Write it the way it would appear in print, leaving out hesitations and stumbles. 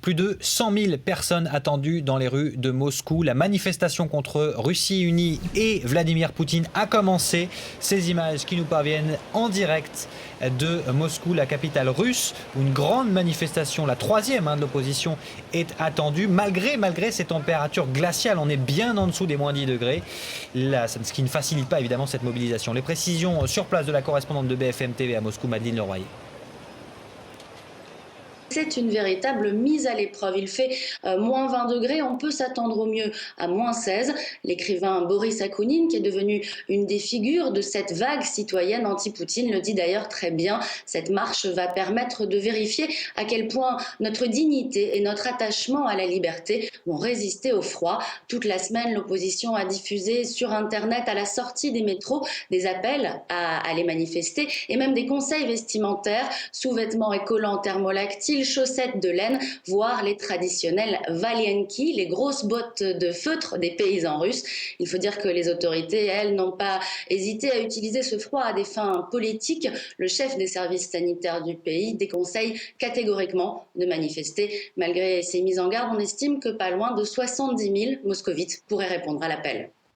Plus de 100 000 personnes attendues dans les rues de Moscou. La manifestation contre Russie unie et Vladimir Poutine a commencé. Ces images qui nous parviennent en direct de Moscou, la capitale russe, où une grande manifestation, la troisième de l'opposition, est attendue. Malgré ces températures glaciales, on est bien en dessous des moins 10 degrés. Là, ce qui ne facilite pas évidemment cette mobilisation. Les précisions sur place de la correspondante de BFM TV à Moscou, Madeleine Leroyer. C'est une véritable mise à l'épreuve. Il fait moins 20 degrés, on peut s'attendre au mieux à moins 16. L'écrivain Boris Akounine, qui est devenu une des figures de cette vague citoyenne anti-Poutine, le dit d'ailleurs très bien. Cette marche va permettre de vérifier à quel point notre dignité et notre attachement à la liberté vont résister au froid. Toute la semaine, l'opposition a diffusé sur Internet, à la sortie des métros, des appels à aller manifester et même des conseils vestimentaires, sous-vêtements et collants thermolactiles, chaussettes de laine, voire les traditionnels valienki, les grosses bottes de feutre des paysans russes. Il faut dire que les autorités, elles, n'ont pas hésité à utiliser ce froid à des fins politiques. Le chef des services sanitaires du pays déconseille catégoriquement de manifester. Malgré ces mises en garde, on estime que pas loin de 70 000 moscovites pourraient répondre à l'appel.